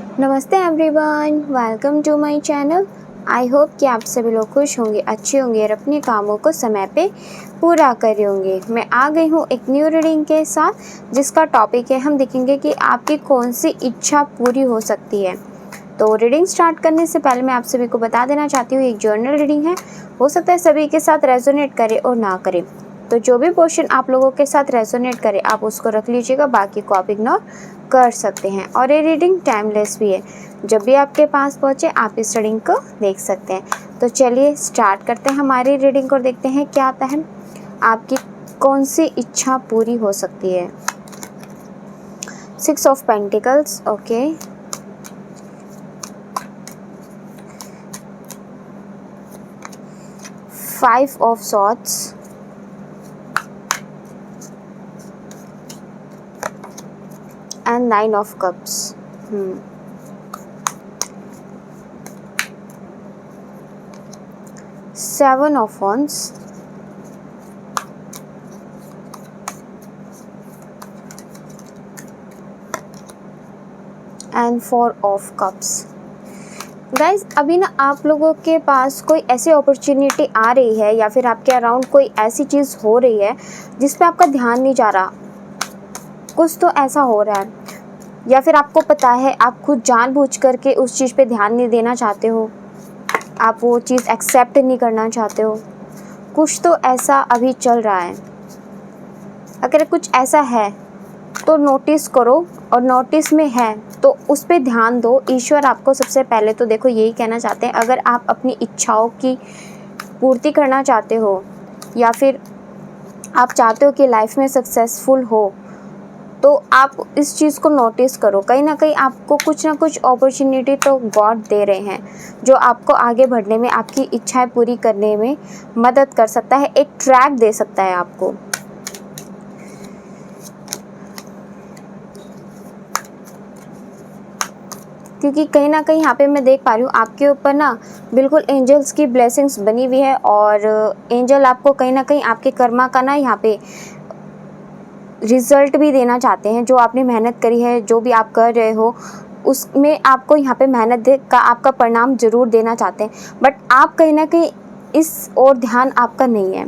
नमस्ते everyone, welcome to my channel. I hope कि आप सभी लोग खुश होंगे, अच्छे होंगे और अपने कामों को समय पे पूरा करे होंगे। मैं आ गई हूँ एक न्यू रीडिंग के साथ जिसका टॉपिक है, हम देखेंगे कि आपकी कौन सी इच्छा पूरी हो सकती है। तो रीडिंग स्टार्ट करने से पहले मैं आप सभी को बता देना चाहती हूँ, एक जर्नल रीडिंग है, हो सकता है सभी के साथ रेजोनेट करे और ना करे। तो जो भी पोर्शन आप लोगों के साथ रेजोनेट करे आप उसको रख लीजिएगा, बाकी को आप इग्नोर कर सकते हैं। और ये रीडिंग टाइमलेस भी है, जब भी आपके पास पहुँचे आप इस रीडिंग को देख सकते हैं। तो चलिए स्टार्ट करते हैं हमारी रीडिंग को, देखते हैं क्या आता है, आपकी कौन सी इच्छा पूरी हो सकती है। 6 of pentacles, okay, 5 of swords, and 9 of cups. 7 of wands, and 4 of cups. Guys अभी ना आप लोगों के पास कोई ऐसी अपॉर्चुनिटी आ रही है या फिर आपके अराउंड कोई ऐसी चीज़ हो रही है जिस पे आपका ध्यान नहीं जा रहा। कुछ तो ऐसा हो रहा है या फिर आपको पता है आप खुद जानबूझ करके उस चीज़ पे ध्यान नहीं देना चाहते हो, आप वो चीज़ एक्सेप्ट नहीं करना चाहते हो। कुछ तो ऐसा अभी चल रहा है। अगर कुछ ऐसा है तो नोटिस करो, और नोटिस में है तो उस पर ध्यान दो। ईश्वर आपको सबसे पहले तो देखो यही कहना चाहते हैं, अगर आप अपनी इच्छाओं की पूर्ति करना चाहते हो या फिर आप चाहते हो कि लाइफ में सक्सेसफुल हो, तो आप इस चीज़ को नोटिस करो। कहीं ना कहीं आपको कुछ ना कुछ अपॉर्चुनिटी तो गॉड दे रहे हैं जो आपको आगे बढ़ने में, आपकी इच्छाएं पूरी करने में मदद कर सकता है, एक ट्रैक दे सकता है आपको। क्योंकि कहीं ना कहीं यहाँ पे मैं देख पा रही हूँ आपके ऊपर ना बिल्कुल एंजल्स की ब्लेसिंग्स बनी हुई है, और एंजल आपको कहीं ना कहीं आपके कर्मा का ना यहाँ पे रिज़ल्ट भी देना चाहते हैं। जो आपने मेहनत करी है, जो भी आप कर रहे हो उसमें आपको यहाँ पे मेहनत का आपका परिणाम ज़रूर देना चाहते हैं, बट आप कहीं ना कहीं इस और ध्यान आपका नहीं है।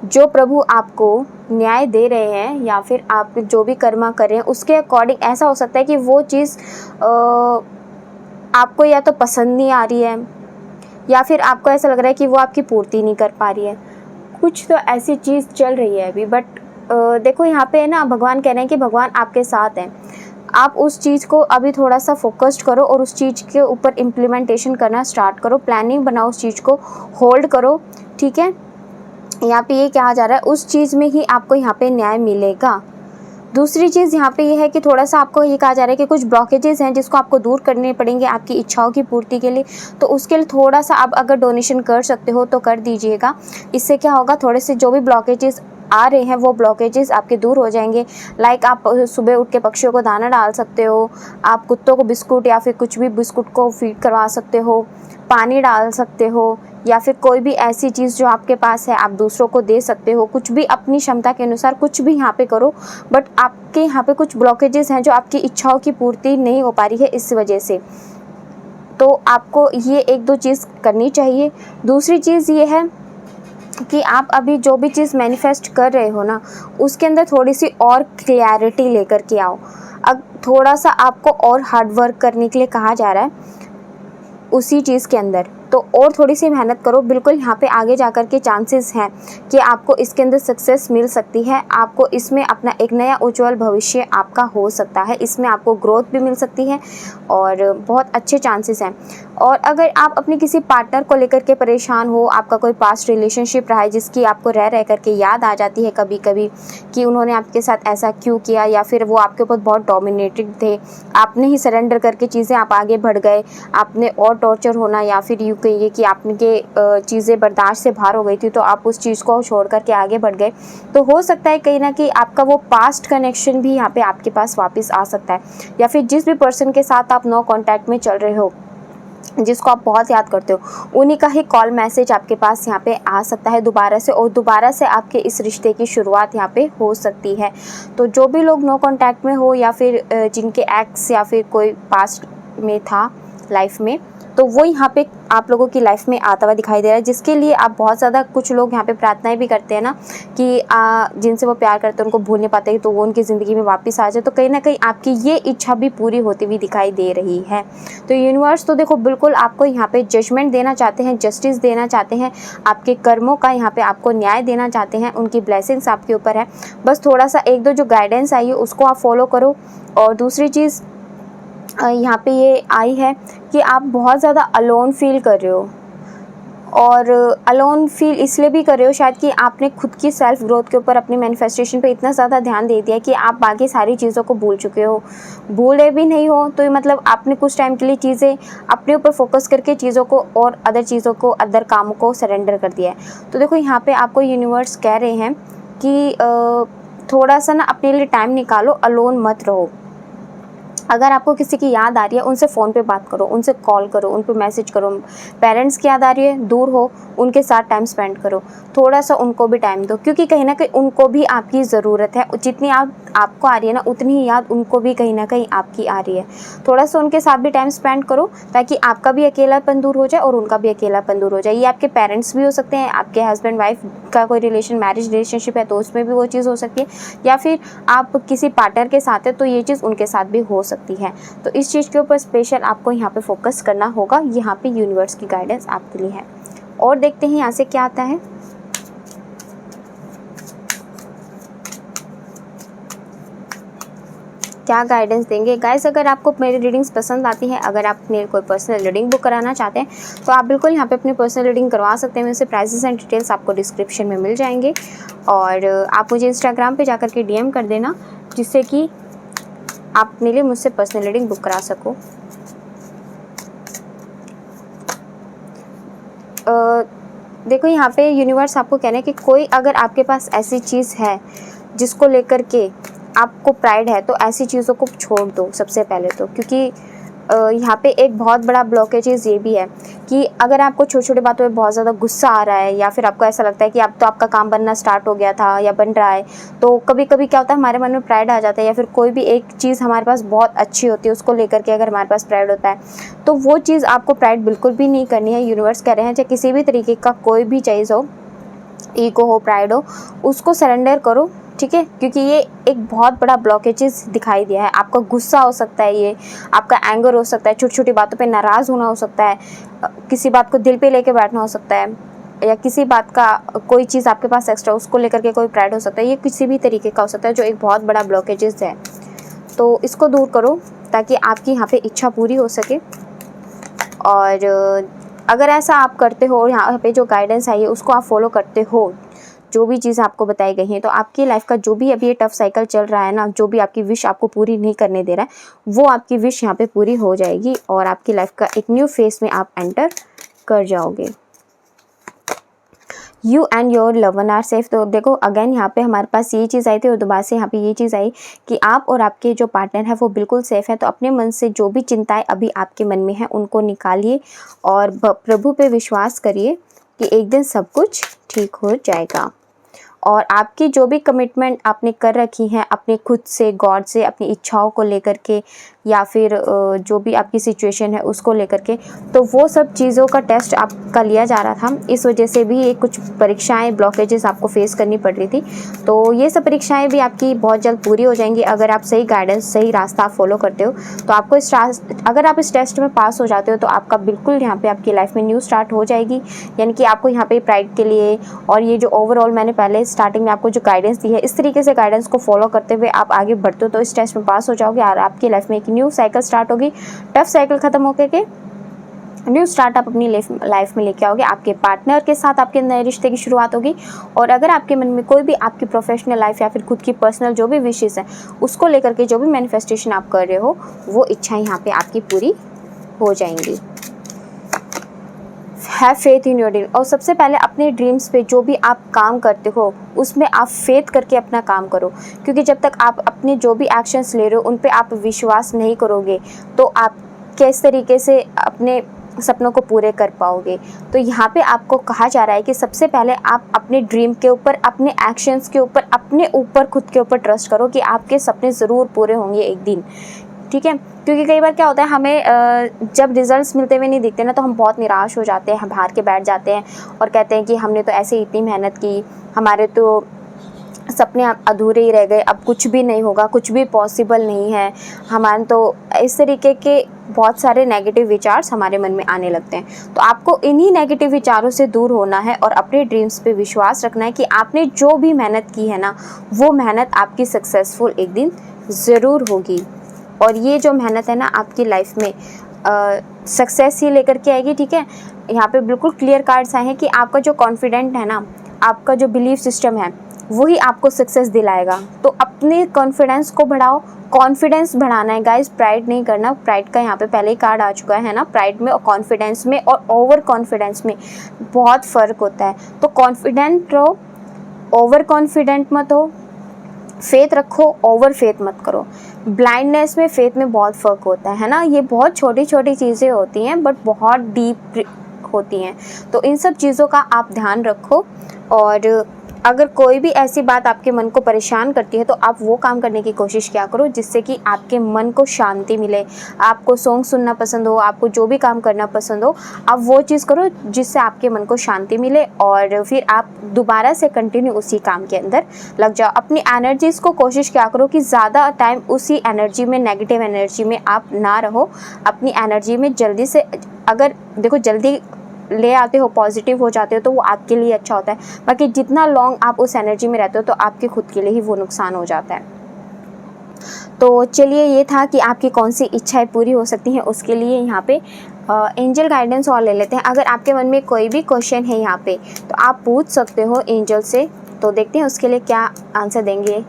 जो प्रभु आपको न्याय दे रहे हैं या फिर आप जो भी कर्मा कर रहे हैं उसके अकॉर्डिंग ऐसा हो सकता है कि वो चीज़ आपको या तो पसंद नहीं आ रही है या फिर आपको ऐसा लग रहा है कि वो आपकी पूर्ति नहीं कर पा रही है। कुछ तो ऐसी चीज़ चल रही है अभी, बट देखो यहाँ पे ना भगवान कह रहे हैं कि भगवान आपके साथ हैं। आप उस चीज़ को अभी थोड़ा सा फोकस्ड करो और उस चीज़ के ऊपर इम्प्लीमेंटेशन करना स्टार्ट करो, प्लानिंग बनाओ, उस चीज़ को होल्ड करो, ठीक है। यहाँ पे ये कहा जा रहा है उस चीज़ में ही आपको यहाँ पे न्याय मिलेगा। दूसरी चीज़ यहाँ पे ये है कि थोड़ा सा आपको ये कहा जा रहा है कि कुछ ब्लॉकेजेस हैं जिसको आपको दूर करने पड़ेंगे आपकी इच्छाओं की पूर्ति के लिए। तो उसके लिए थोड़ा सा आप अगर डोनेशन कर सकते हो तो कर दीजिएगा। इससे क्या होगा, थोड़े से जो भी ब्लॉकेजेस आ रहे हैं वो ब्लॉकेजेस आपके दूर हो जाएंगे। लाइक आप सुबह उठ के पक्षियों को दाना डाल सकते हो, आप कुत्तों को बिस्कुट या फिर कुछ भी बिस्कुट को फीड करवा सकते हो, पानी डाल सकते हो, या फिर कोई भी ऐसी चीज़ जो आपके पास है आप दूसरों को दे सकते हो। कुछ भी अपनी क्षमता के अनुसार कुछ भी यहाँ पे करो, बट आपके यहाँ पे कुछ ब्लॉकेजेस हैं जो आपकी इच्छाओं की पूर्ति नहीं हो पा रही है इस वजह से। तो आपको ये 1-2 चीज़ करनी चाहिए। दूसरी चीज़ ये है कि आप अभी जो भी चीज़ मैनिफेस्ट कर रहे हो ना उसके अंदर थोड़ी सी और क्लैरिटी लेकर के आओ। अब थोड़ा सा आपको और हार्ड वर्क करने के लिए कहा जा रहा है उसी चीज़ के अंदर, तो और थोड़ी सी मेहनत करो। बिल्कुल यहाँ पे आगे जाकर के चांसेस हैं कि आपको इसके अंदर सक्सेस मिल सकती है। आपको इसमें अपना एक नया उज्जवल भविष्य आपका हो सकता है, इसमें आपको ग्रोथ भी मिल सकती है और बहुत अच्छे चांसेस हैं। और अगर आप अपने किसी पार्टनर को लेकर के परेशान हो, आपका कोई पास्ट रिलेशनशिप रहा है जिसकी आपको रह करके याद आ जाती है कभी कभी कि उन्होंने आपके साथ ऐसा क्यों किया, या फिर वो आपके ऊपर बहुत डोमिनेटेड थे, आपने ही सरेंडर करके चीज़ें आप आगे बढ़ गए, आपने और टॉर्चर होना या फिर यूँ कहिए कि आपके चीज़ें बर्दाश्त से बाहर हो गई थी तो आप उस चीज़ को छोड़ करके आगे बढ़ गए। तो हो सकता है कहीं ना कहीं आपका वो पास्ट कनेक्शन भी यहाँ पे आपके पास वापस आ सकता है, या फिर जिस भी पर्सन के साथ आप नो कांटेक्ट में चल रहे हो, जिसको आप बहुत याद करते हो, उन्हीं का ही कॉल मैसेज आपके पास यहाँ पे आ सकता है दोबारा से, और दोबारा से आपके इस रिश्ते की शुरुआत यहाँ पे हो सकती है। तो जो भी लोग नो कांटेक्ट में हो या फिर जिनके एक्स या फिर कोई पास्ट में था लाइफ में, तो वो यहाँ पे आप लोगों की लाइफ में आता हुआ दिखाई दे रहा है, जिसके लिए आप बहुत ज़्यादा, कुछ लोग यहाँ पे प्रार्थनाएं भी करते हैं ना कि जिनसे वो प्यार करते हैं उनको भूल नहीं पाते तो वो उनकी ज़िंदगी में वापस आ जाए। तो कहीं ना कहीं आपकी ये इच्छा भी पूरी होती हुई दिखाई दे रही है। तो यूनिवर्स तो देखो बिल्कुल आपको यहाँ पे जजमेंट देना चाहते हैं, जस्टिस देना चाहते हैं, आपके कर्मों का यहाँ पे आपको न्याय देना चाहते हैं, उनकी ब्लेसिंग्स आपके ऊपर है। बस थोड़ा सा एक दो जो गाइडेंस आई है उसको आप फॉलो करो। और दूसरी चीज़ यहाँ पे ये आई है कि आप बहुत ज़्यादा अलोन फील कर रहे हो, और अलोन फील इसलिए भी कर रहे हो शायद कि आपने खुद की सेल्फ ग्रोथ के ऊपर, अपनी मैनिफेस्टेशन पे इतना ज़्यादा ध्यान दे दिया कि आप बाकी सारी चीज़ों को भूल चुके हो। भूले भी नहीं हो तो मतलब आपने कुछ टाइम के लिए चीज़ें अपने ऊपर फोकस करके चीज़ों को और अदर चीज़ों को, अदर कामों को सरेंडर कर दिया है। तो देखो यहाँ पे आपको यूनिवर्स कह रहे हैं कि थोड़ा सा ना अपने लिए टाइम निकालो, अलोन मत रहो। अगर आपको किसी की याद आ रही है उनसे फ़ोन पे बात करो, उनसे कॉल करो, उन पे मैसेज करो। पेरेंट्स की याद आ रही है, दूर हो, उनके साथ टाइम स्पेंड करो, थोड़ा सा उनको भी टाइम दो, क्योंकि कहीं ना कहीं उनको भी आपकी ज़रूरत है। जितनी आपको आ रही है ना उतनी ही याद उनको भी कहीं ना कहीं आपकी आ रही है। थोड़ा सा उनके साथ भी टाइम स्पेंड करो ताकि आपका भी अकेलापन दूर हो जाए और उनका भी अकेलापन दूर हो जाए। ये आपके पेरेंट्स भी हो सकते हैं, आपके हस्बैंड वाइफ का कोई रिलेशन, मैरिज रिलेशनशिप है तो उसमें भी वो चीज़ हो सकती है, या फिर आप किसी पार्टनर के साथ है तो ये चीज़ उनके साथ भी हो सकती है। तो इस चीज़ के ऊपर स्पेशल आपको यहाँ पे फोकस करना होगा। यहाँ पे यूनिवर्स की गाइडेंस आपके लिए है। और देखते हैं यहाँ से क्या आता है। क्या गाइडेंस देंगे गाइस। अगर आपको मेरी रीडिंग्स पसंद आती है, अगर आप मेरे कोई पर्सनल रीडिंग बुक कराना चाहते हैं तो आप बिल्कुल यहाँ पे अपनी पर्सनल रीडिंग करवा सकते हैं। वैसे प्राइसेस एंड डिटेल्स आपको डिस्क्रिप्शन में मिल जाएंगे, और आप मुझे इंस्टाग्राम पे जाकर के DM कर देना, जिससे कि आप अपने लिए मुझसे पर्सनल रीडिंग बुक करा सको। देखो यहाँ पे यूनिवर्स आपको कहना है कि कोई अगर आपके पास ऐसी चीज़ है जिसको लेकर के आपको प्राइड है तो ऐसी चीज़ों को छोड़ दो सबसे पहले तो, क्योंकि यहाँ पे एक बहुत बड़ा ब्लॉकेज ये भी है कि अगर आपको छोटी छोटी बातों पे बहुत ज़्यादा गुस्सा आ रहा है, या फिर आपको ऐसा लगता है कि अब तो आपका काम बनना स्टार्ट हो गया था या बन रहा है, तो कभी कभी क्या होता है हमारे मन में प्राइड आ जाता है, या फिर कोई भी एक चीज़ हमारे पास बहुत अच्छी होती है उसको लेकर के अगर हमारे पास प्राइड होता है तो वो चीज़ आपको प्राइड बिल्कुल भी नहीं करनी है। यूनिवर्स कह रहे हैं चाहे किसी भी तरीके का कोई भी चीज़ हो, ईगो हो, प्राइड हो, उसको सरेंडर करो, ठीक है, क्योंकि ये एक बहुत बड़ा ब्लॉकेजेस दिखाई दिया है। आपका गुस्सा हो सकता है, ये आपका एंगर हो सकता है, छोटी छोटी बातों पे नाराज़ होना हो सकता है, किसी बात को दिल पे लेके बैठना हो सकता है, या किसी बात का कोई चीज़ आपके पास एक्स्ट्रा उसको लेकर के कोई प्राइड हो सकता है। ये किसी भी तरीके का हो सकता है जो एक बहुत बड़ा ब्लॉकेजेस है। तो इसको दूर करो ताकि आपकी यहाँ पे इच्छा पूरी हो सके। और अगर ऐसा आप करते हो और यहाँ पे जो गाइडेंस आई है उसको आप फॉलो करते हो, जो भी चीज़ आपको बताई गई है, तो आपकी लाइफ का जो भी अभी ये टफ साइकिल चल रहा है ना, जो भी आपकी विश आपको पूरी नहीं करने दे रहा है, वो आपकी विश यहाँ पे पूरी हो जाएगी और आपकी लाइफ का एक न्यू फेज में आप एंटर कर जाओगे। You and your love one are safe. तो देखो अगेन यहाँ पे हमारे पास ये चीज़ आई थी और दोबारा से यहाँ पे ये चीज़ आई कि आप और आपके जो पार्टनर है वो बिल्कुल सेफ़ है। तो अपने मन से जो भी चिंताएं अभी आपके मन में है उनको निकालिए और प्रभु पे विश्वास करिए कि एक दिन सब कुछ ठीक हो जाएगा। और आपकी जो भी कमिटमेंट आपने कर रखी हैं अपने खुद से, गॉड से, अपनी इच्छाओं को लेकर के, या फिर जो भी आपकी सिचुएशन है उसको लेकर के, तो वो सब चीज़ों का टेस्ट आपका लिया जा रहा था। इस वजह से भी ये कुछ परीक्षाएं, ब्लॉकेजेस आपको फेस करनी पड़ रही थी। तो ये सब परीक्षाएं भी आपकी बहुत जल्द पूरी हो जाएंगी अगर आप सही गाइडेंस, सही रास्ता फॉलो करते हो। तो आपको अगर आप इस टेस्ट में पास हो जाते हो तो आपका बिल्कुल यहाँ पे आपकी लाइफ में न्यू स्टार्ट हो जाएगी। यानी कि आपको यहाँ पे प्राइड के लिए और ये जो ओवरऑल मैंने पहले स्टार्टिंग में आपको जो गाइडेंस दी है, इस तरीके से गाइडेंस को फॉलो करते हुए आप आगे बढ़ते हो तो इस टेस्ट में पास हो जाओगे और आपकी लाइफ में एक न्यू साइकिल स्टार्ट होगी। टफ साइकिल खत्म होकर के न्यू स्टार्ट आप अपनी लाइफ में लेके आओगे। आपके पार्टनर के साथ आपके नए रिश्ते की शुरुआत होगी। और अगर आपके मन में कोई भी आपकी प्रोफेशनल लाइफ या फिर खुद की पर्सनल जो भी विशेस हैं उसको लेकर के जो भी मैनिफेस्टेशन आप कर रहे हो वो इच्छाएं यहाँ पे आपकी पूरी हो जाएंगी। Have faith in your dream. और सबसे पहले अपने ड्रीम्स पे जो भी आप काम करते हो उसमें आप फेथ करके अपना काम करो, क्योंकि जब तक आप अपने जो भी एक्शंस ले रहे हो उन पे आप विश्वास नहीं करोगे तो आप किस तरीके से अपने सपनों को पूरे कर पाओगे। तो यहाँ पे आपको कहा जा रहा है कि सबसे पहले आप अपने ड्रीम के ऊपर, अपने एक्शंस के ऊपर, अपने ऊपर, खुद के ऊपर ट्रस्ट करो कि आपके सपने ज़रूर पूरे होंगे एक दिन, ठीक है। क्योंकि कई बार क्या होता है, हमें जब रिजल्ट्स मिलते हुए नहीं दिखते ना, तो हम बहुत निराश हो जाते हैं, हार के बैठ जाते हैं और कहते हैं कि हमने तो ऐसे इतनी मेहनत की, हमारे तो सपने अधूरे ही रह गए, अब कुछ भी नहीं होगा, कुछ भी पॉसिबल नहीं है हमारे, तो इस तरीके के बहुत सारे नेगेटिव विचार्स हमारे मन में आने लगते हैं। तो आपको इन्हीं नेगेटिव विचारों से दूर होना है और अपने ड्रीम्स पे विश्वास रखना है कि आपने जो भी मेहनत की है ना, वो मेहनत आपकी सक्सेसफुल एक दिन ज़रूर होगी। और ये जो मेहनत है ना, आपकी लाइफ में सक्सेस ही लेकर के आएगी। ठीक है, यहाँ पे बिल्कुल क्लियर कार्ड्स आए हैं कि आपका जो कॉन्फिडेंट है ना, आपका जो बिलीफ सिस्टम है, वही आपको सक्सेस दिलाएगा। तो अपने कॉन्फिडेंस को बढ़ाओ, कॉन्फिडेंस बढ़ाना है गाइस, प्राइड नहीं करना। प्राइड का यहाँ पे पहले ही कार्ड आ चुका है ना। प्राइड में और कॉन्फिडेंस में और ओवर कॉन्फिडेंस में बहुत फ़र्क होता है। तो कॉन्फिडेंट रहो, ओवर कॉन्फिडेंट मत हो। फेथ रखो, ओवर फेथ मत करो। ब्लाइंडनेस में फेथ में बहुत फ़र्क होता है ना। ये बहुत छोटी छोटी चीज़ें होती हैं बट बहुत डीप होती हैं। तो इन सब चीज़ों का आप ध्यान रखो। और अगर कोई भी ऐसी बात आपके मन को परेशान करती है तो आप वो काम करने की कोशिश क्या करो जिससे कि आपके मन को शांति मिले। आपको सॉन्ग सुनना पसंद हो, आपको जो भी काम करना पसंद हो, आप वो चीज़ करो जिससे आपके मन को शांति मिले और फिर आप दोबारा से कंटिन्यू उसी काम के अंदर लग जाओ। अपनी एनर्जीज़ को कोशिश क्या करो कि ज़्यादा टाइम उसी एनर्जी में, नेगेटिव एनर्जी में आप ना रहो। अपनी एनर्जी में जल्दी से, अगर देखो जल्दी ले आते हो, पॉजिटिव हो जाते हो तो वो आपके लिए अच्छा होता है। बाकी जितना लॉन्ग आप उस एनर्जी में रहते हो तो आपके खुद के लिए ही वो नुकसान हो जाता है। तो चलिए, ये था कि आपकी कौन सी इच्छाएं पूरी हो सकती हैं। उसके लिए यहाँ पे एंजल गाइडेंस और ले लेते हैं। अगर आपके मन में कोई भी क्वेश्चन है यहाँ पे तो आप पूछ सकते हो एंजल से। तो देखते हैं उसके लिए क्या आंसर देंगे।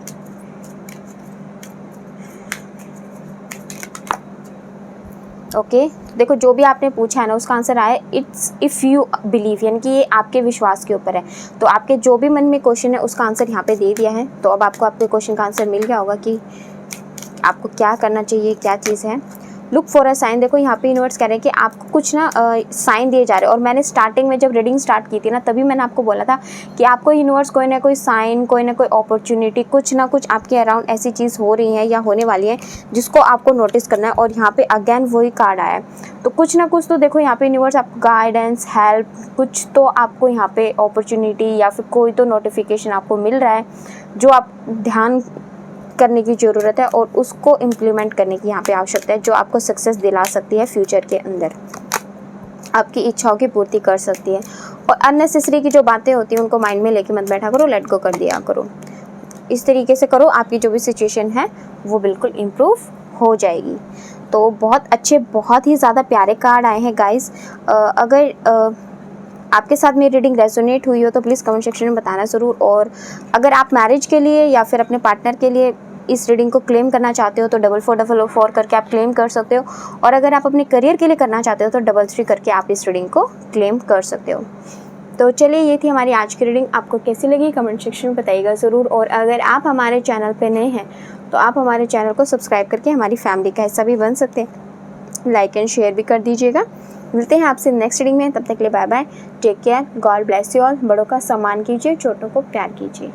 ओके, देखो जो भी आपने पूछा है ना उसका आंसर आया इट्स इफ़ यू बिलीव, यानी कि ये आपके विश्वास के ऊपर है। तो आपके जो भी मन में क्वेश्चन है उसका आंसर यहाँ पे दे दिया है। तो अब आपको आपके क्वेश्चन का आंसर मिल गया होगा कि आपको क्या करना चाहिए, क्या चीज़ है। Look for a sign. देखो यहाँ पे यूनिवर्स कह रहे हैं कि आपको कुछ ना साइन दिए जा रहे हैं। और मैंने स्टार्टिंग में जब रीडिंग स्टार्ट की थी ना, तभी मैंने आपको बोला था कि आपको यूनिवर्स कोई ना कोई साइन, कोई ना कोई अपॉर्चुनिटी, कुछ ना कुछ आपके अराउंड ऐसी चीज़ हो रही है या होने वाली है जिसको आपको नोटिस करना है। और यहाँ पे अगेन वही कार्ड आया है। तो कुछ ना कुछ तो देखो यहाँ पे यूनिवर्स आपको गाइडेंस, हेल्प, कुछ तो आपको यहाँ पे अपॉर्चुनिटी या फिर कोई तो नोटिफिकेशन आपको मिल रहा है जो आप ध्यान करने की ज़रूरत है और उसको इम्प्लीमेंट करने की यहाँ पे आवश्यकता है, जो आपको सक्सेस दिला सकती है फ्यूचर के अंदर, आपकी इच्छाओं की पूर्ति कर सकती है। और अननेसेसरी की जो बातें होती हैं उनको माइंड में लेके मत बैठा करो, लेट गो कर दिया करो। इस तरीके से करो, आपकी जो भी सिचुएशन है वो बिल्कुल इम्प्रूव हो जाएगी। तो बहुत अच्छे, बहुत ही ज़्यादा प्यारे कार्ड आए हैं गाइस। अगर आपके साथ मेरी रीडिंग रेजोनेट हुई हो तो प्लीज़ कमेंट सेक्शन में बताना ज़रूर। और अगर आप मैरिज के लिए या फिर अपने पार्टनर के लिए इस रीडिंग को क्लेम करना चाहते हो तो 4444 करके आप क्लेम कर सकते हो। और अगर आप अपने करियर के लिए करना चाहते हो तो 33 करके आप इस रीडिंग को क्लेम कर सकते हो। तो चलिए, ये थी हमारी आज की रीडिंग। आपको कैसी लगी कमेंट सेक्शन में बताइएगा ज़रूर। और अगर आप हमारे चैनल पे नए हैं तो आप हमारे चैनल को सब्सक्राइब करके हमारी फैमिली का हिस्सा भी बन सकते हैं। लाइक एंड शेयर भी कर दीजिएगा। मिलते हैं आपसे नेक्स्ट रीडिंग में, तब तक के लिए bye bye, take care, God bless you all. बड़ों का सम्मान कीजिए, छोटों को प्यार कीजिए।